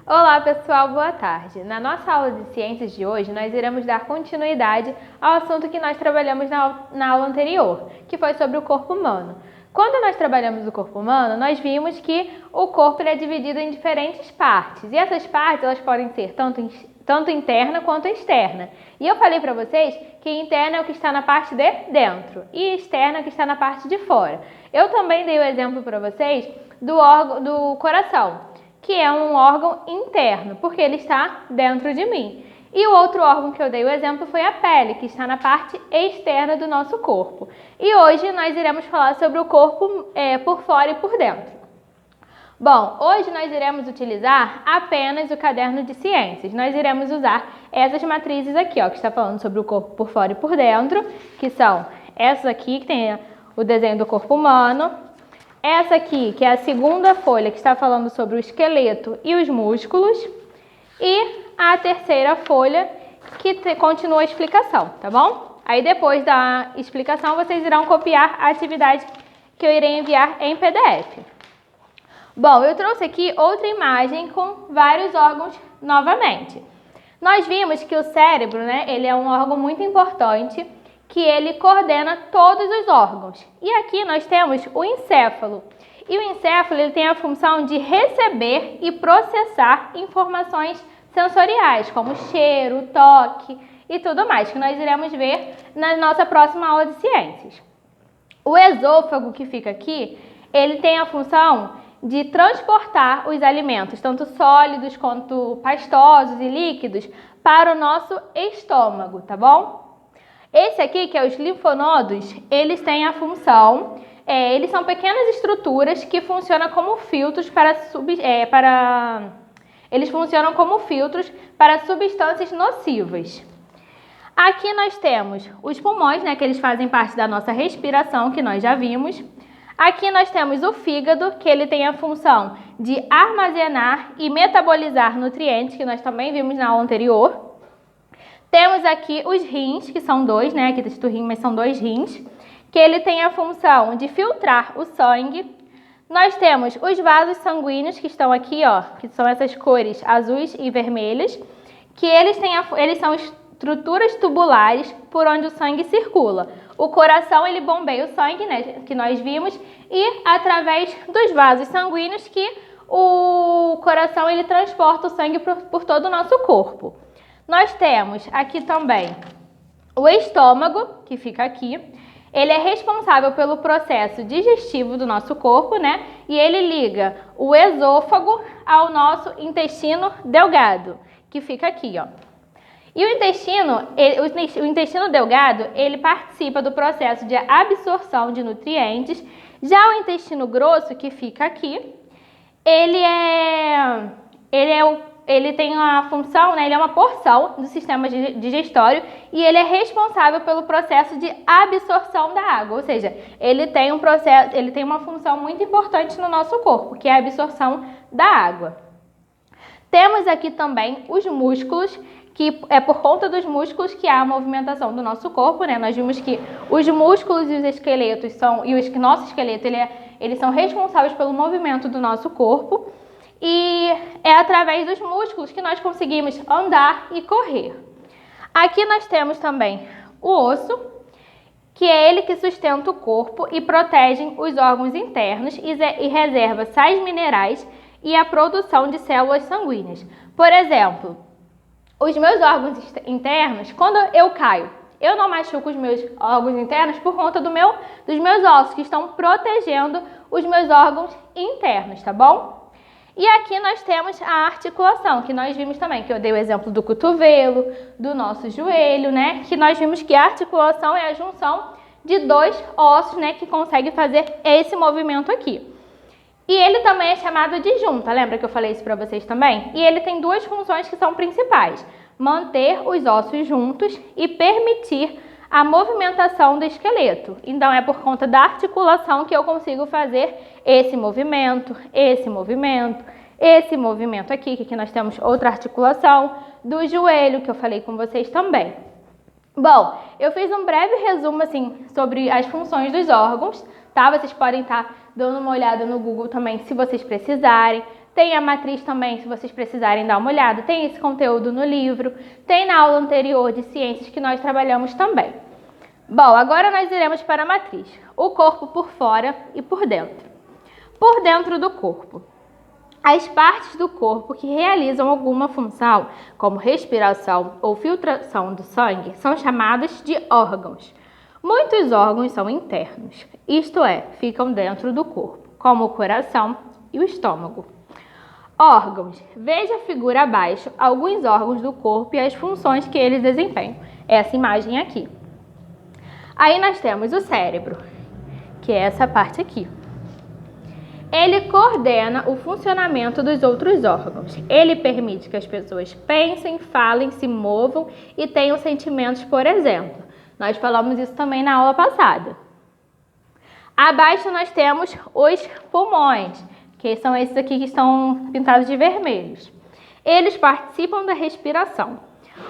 Olá pessoal, boa tarde. Na nossa aula de ciências de hoje, nós iremos dar continuidade ao assunto que nós trabalhamos na aula anterior, que foi sobre o corpo humano. Quando nós trabalhamos o corpo humano, nós vimos que o corpo é dividido em diferentes partes, e essas partes elas podem ser tanto interna quanto externa. E eu falei para vocês que interna é o que está na parte de dentro e externa é o que está na parte de fora. Eu também dei o exemplo para vocês do coração, que é um órgão interno, porque ele está dentro de mim. E o outro órgão que eu dei o exemplo foi a pele, que está na parte externa do nosso corpo. E hoje nós iremos falar sobre o corpo por fora e por dentro. Bom, hoje nós iremos utilizar apenas o caderno de ciências. Nós iremos usar essas matrizes aqui, ó, que está falando sobre o corpo por fora e por dentro, que são essas aqui, que tem o desenho do corpo humano. Essa aqui, que é a segunda folha, que está falando sobre o esqueleto e os músculos. E a terceira folha, que continua a explicação, tá bom? Aí depois da explicação, vocês irão copiar a atividade que eu irei enviar em PDF. Bom, eu trouxe aqui outra imagem com vários órgãos novamente. Nós vimos que o cérebro, ele é um órgão muito importante, que ele coordena todos os órgãos. E aqui nós temos o encéfalo. E o encéfalo ele tem a função de receber e processar informações sensoriais, como cheiro, toque e tudo mais, que nós iremos ver na nossa próxima aula de ciências. O esôfago, que fica aqui, ele tem a função de transportar os alimentos, tanto sólidos quanto pastosos e líquidos, para o nosso estômago, tá bom? Esse aqui, que é os linfonodos, eles têm a função, eles são pequenas estruturas que funcionam como filtros eles funcionam como filtros para substâncias nocivas. Aqui nós temos os pulmões, que eles fazem parte da nossa respiração, que nós já vimos. Aqui nós temos o fígado, que ele tem a função de armazenar e metabolizar nutrientes, que nós também vimos na aula anterior. Temos aqui os rins, que são dois, aqui está rim, mas são dois rins, que ele tem a função de filtrar o sangue. Nós temos os vasos sanguíneos, que estão aqui, ó, que são essas cores azuis e vermelhas, que eles são estruturas tubulares por onde o sangue circula. O coração, ele bombeia o sangue, que nós vimos, e através dos vasos sanguíneos que o coração ele transporta o sangue por todo o nosso corpo. Nós temos aqui também o estômago, que fica aqui. Ele é responsável pelo processo digestivo do nosso corpo, E ele liga o esôfago ao nosso intestino delgado, que fica aqui, ó. E o intestino delgado, ele participa do processo de absorção de nutrientes. Já o intestino grosso, que fica aqui, ele tem a função, ele é uma porção do sistema digestório e ele é responsável pelo processo de absorção da água, ou seja, ele tem uma função muito importante no nosso corpo, que é a absorção da água. Temos aqui também os músculos, que é por conta dos músculos que há a movimentação do nosso corpo, Nós vimos que os músculos e os esqueletos nosso esqueleto, eles são responsáveis pelo movimento do nosso corpo. E é através dos músculos que nós conseguimos andar e correr. Aqui nós temos também o osso, que é ele que sustenta o corpo e protege os órgãos internos e reserva sais minerais e a produção de células sanguíneas. Por exemplo, os meus órgãos internos, quando eu caio, eu não machuco os meus órgãos internos por conta dos meus ossos, que estão protegendo os meus órgãos internos, tá bom? E aqui nós temos a articulação, que nós vimos também, que eu dei o exemplo do cotovelo, do nosso joelho, Que nós vimos que a articulação é a junção de dois ossos, que consegue fazer esse movimento aqui. E ele também é chamado de junta, lembra que eu falei isso para vocês também? E ele tem duas funções que são principais: manter os ossos juntos e permitir a movimentação do esqueleto. Então, é por conta da articulação que eu consigo fazer esse movimento aqui, que aqui nós temos outra articulação, do joelho, que eu falei com vocês também. Bom, eu fiz um breve resumo, sobre as funções dos órgãos, tá? Vocês podem estar dando uma olhada no Google também, se vocês precisarem. Tem a matriz também, se vocês precisarem dar uma olhada. Tem esse conteúdo no livro. Tem na aula anterior de ciências que nós trabalhamos também. Bom, agora nós iremos para a matriz. O corpo por fora e por dentro. Por dentro do corpo. As partes do corpo que realizam alguma função, como respiração ou filtração do sangue, são chamadas de órgãos. Muitos órgãos são internos, isto é, ficam dentro do corpo, como o coração e o estômago. Órgãos. Veja a figura abaixo, alguns órgãos do corpo e as funções que eles desempenham. Essa imagem aqui. Aí nós temos o cérebro, que é essa parte aqui. Ele coordena o funcionamento dos outros órgãos. Ele permite que as pessoas pensem, falem, se movam e tenham sentimentos, por exemplo. Nós falamos isso também na aula passada. Abaixo nós temos os pulmões, que são esses aqui que estão pintados de vermelhos. Eles participam da respiração.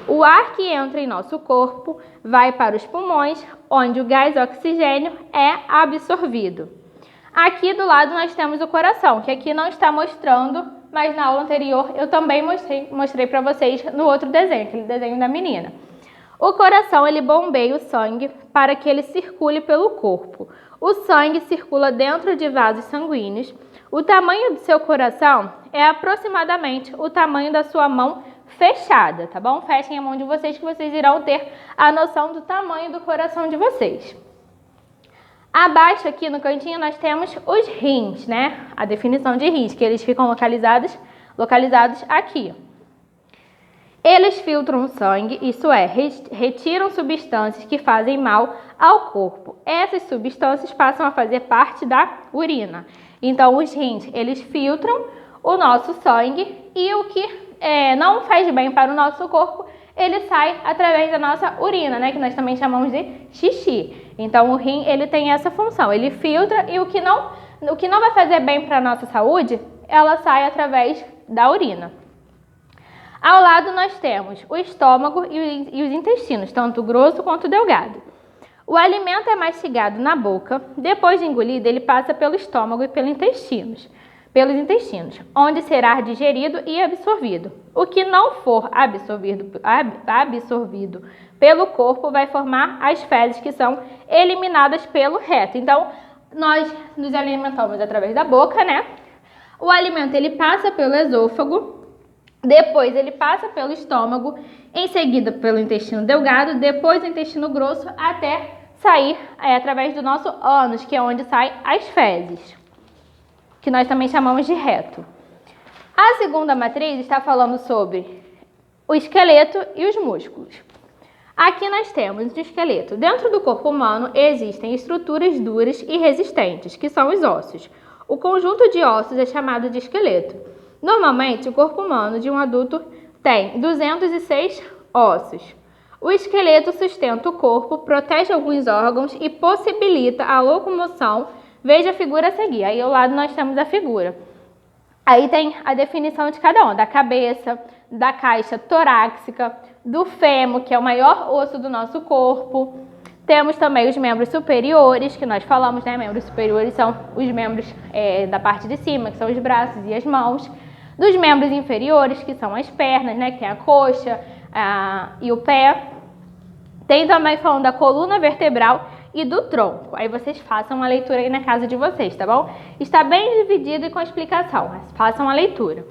O ar que entra em nosso corpo vai para os pulmões, onde o gás oxigênio é absorvido. Aqui do lado nós temos o coração, que aqui não está mostrando, mas na aula anterior eu também mostrei para vocês no outro desenho, aquele desenho da menina. O coração, ele bombeia o sangue para que ele circule pelo corpo. O sangue circula dentro de vasos sanguíneos. O tamanho do seu coração é aproximadamente o tamanho da sua mão fechada, tá bom? Fechem a mão de vocês que vocês irão ter a noção do tamanho do coração de vocês. Abaixo aqui no cantinho nós temos os rins, né? A definição de rins, que eles ficam localizados aqui. Eles filtram o sangue, isso é, retiram substâncias que fazem mal ao corpo. Essas substâncias passam a fazer parte da urina. Então, os rins, eles filtram o nosso sangue e o que não faz bem para o nosso corpo, ele sai através da nossa urina, né? Que nós também chamamos de xixi. Então, o rim, ele tem essa função, ele filtra e o que não vai fazer bem para a nossa saúde, ela sai através da urina. Ao lado nós temos o estômago e os intestinos, tanto grosso quanto delgado. O alimento é mastigado na boca, depois de engolido ele passa pelo estômago e pelos intestinos, onde será digerido e absorvido. O que não for absorvido pelo corpo vai formar as fezes que são eliminadas pelo reto. Então, nós nos alimentamos através da boca, né? O alimento ele passa pelo esôfago, depois ele passa pelo estômago, em seguida pelo intestino delgado, depois do intestino grosso, até sair através do nosso ânus, que é onde saem as fezes, que nós também chamamos de reto. A segunda matriz está falando sobre o esqueleto e os músculos. Aqui nós temos o esqueleto. Dentro do corpo humano existem estruturas duras e resistentes, que são os ossos. O conjunto de ossos é chamado de esqueleto. Normalmente, o corpo humano de um adulto tem 206 ossos. O esqueleto sustenta o corpo, protege alguns órgãos e possibilita a locomoção. Veja a figura a seguir. Aí ao lado nós temos a figura. Aí tem a definição de cada um, da cabeça, da caixa torácica, do fêmur, que é o maior osso do nosso corpo. Temos também os membros superiores, que nós falamos, né? Membros superiores são os membros da parte de cima, que são os braços e as mãos. Dos membros inferiores, que são as pernas, né? Que tem a coxa e o pé. Tem também falando da coluna vertebral e do tronco. Aí vocês façam uma leitura aí na casa de vocês, tá bom? Está bem dividido e com explicação, mas façam a leitura.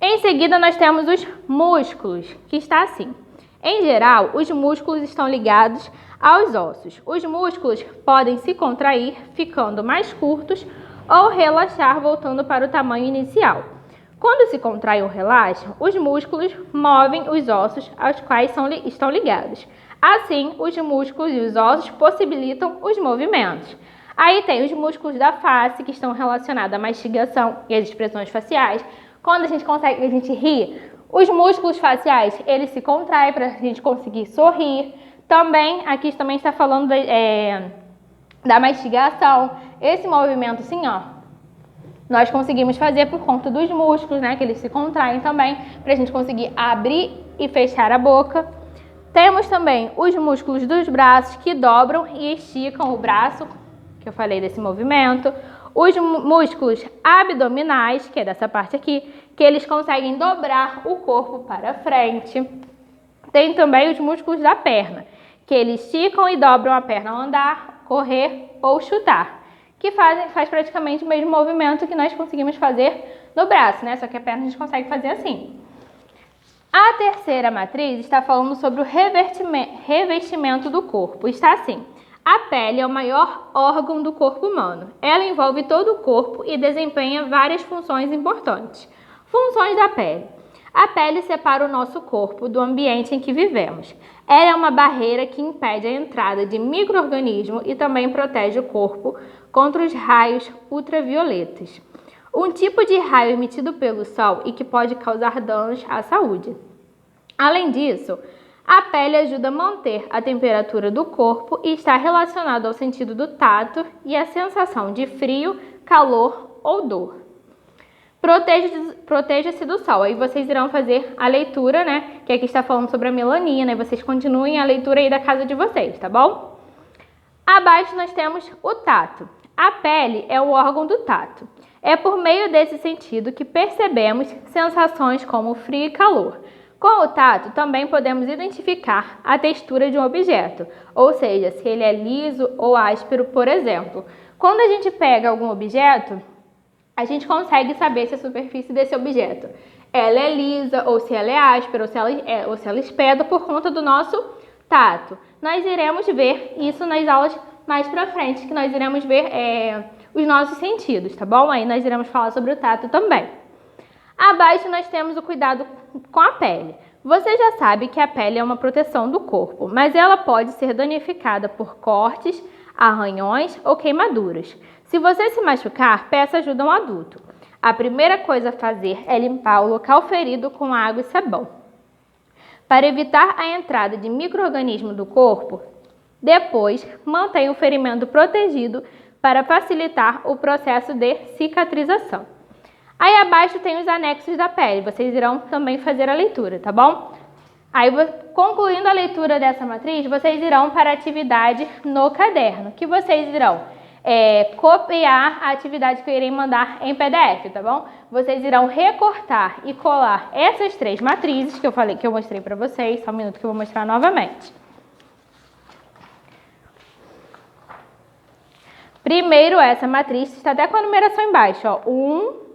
Em seguida, nós temos os músculos, que está assim. Em geral, os músculos estão ligados aos ossos. Os músculos podem se contrair, ficando mais curtos, ou relaxar, voltando para o tamanho inicial. Quando se contraem ou relaxam, os músculos movem os ossos aos quais estão ligados. Assim, os músculos e os ossos possibilitam os movimentos. Aí tem os músculos da face, que estão relacionados à mastigação e às expressões faciais. Quando a gente ri, os músculos faciais, eles se contraem para a gente conseguir sorrir. Também, aqui também está falando da mastigação. Esse movimento assim, ó, nós conseguimos fazer por conta dos músculos, né, que eles se contraem também, para a gente conseguir abrir e fechar a boca. Temos também os músculos dos braços que dobram e esticam o braço, que eu falei desse movimento. os músculos abdominais, que é dessa parte aqui, que eles conseguem dobrar o corpo para frente. Tem também os músculos da perna, que eles esticam e dobram a perna ao andar, correr ou chutar, que faz praticamente o mesmo movimento que nós conseguimos fazer no braço, né? Só que a perna a gente consegue fazer assim. A terceira matriz está falando sobre o revestimento do corpo. Está assim: a pele é o maior órgão do corpo humano. Ela envolve todo o corpo e desempenha várias funções importantes. Funções da pele. A pele separa o nosso corpo do ambiente em que vivemos. Ela é uma barreira que impede a entrada de micro-organismos e também protege o corpo contra os raios ultravioletas, um tipo de raio emitido pelo sol e que pode causar danos à saúde. Além disso, a pele ajuda a manter a temperatura do corpo e está relacionada ao sentido do tato e à sensação de frio, calor ou dor. Proteja-se do sol. Aí vocês irão fazer a leitura, né? Que aqui está falando sobre a melanina, e vocês continuem a leitura aí da casa de vocês, tá bom? Abaixo nós temos o tato. A pele é o órgão do tato. É por meio desse sentido que percebemos sensações como frio e calor. Com o tato, também podemos identificar a textura de um objeto, ou seja, se ele é liso ou áspero, por exemplo. Quando a gente pega algum objeto, a gente consegue saber se a superfície desse objeto ela é lisa, ou se ela é áspera, ou se ela espeda por conta do nosso tato. Nós iremos ver isso nas aulas mais pra frente, que nós iremos ver os nossos sentidos, tá bom? Aí nós iremos falar sobre o tato também. Abaixo nós temos o cuidado com a pele. Você já sabe que a pele é uma proteção do corpo, mas ela pode ser danificada por cortes, arranhões ou queimaduras. Se você se machucar, peça ajuda a um adulto. A primeira coisa a fazer é limpar o local ferido com água e sabão. Para evitar a entrada de micro-organismos do corpo, depois mantenha o ferimento protegido para facilitar o processo de cicatrização. Aí abaixo tem os anexos da pele, vocês irão também fazer a leitura, tá bom? Aí, concluindo a leitura dessa matriz, vocês irão para a atividade no caderno, que vocês irão copiar a atividade que eu irei mandar em PDF, tá bom? Vocês irão recortar e colar essas 3 matrizes que eu mostrei para vocês. Só um minuto que eu vou mostrar novamente. Primeiro, essa matriz está até com a numeração embaixo, ó. 1,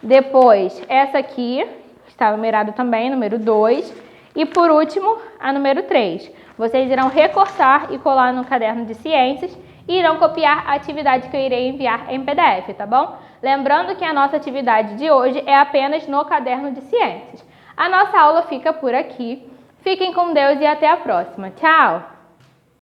depois essa aqui, está numerado também, número 2, e por último, a número 3. Vocês irão recortar e colar no caderno de ciências e irão copiar a atividade que eu irei enviar em PDF, tá bom? Lembrando que a nossa atividade de hoje é apenas no caderno de ciências. A nossa aula fica por aqui. Fiquem com Deus e até a próxima. Tchau!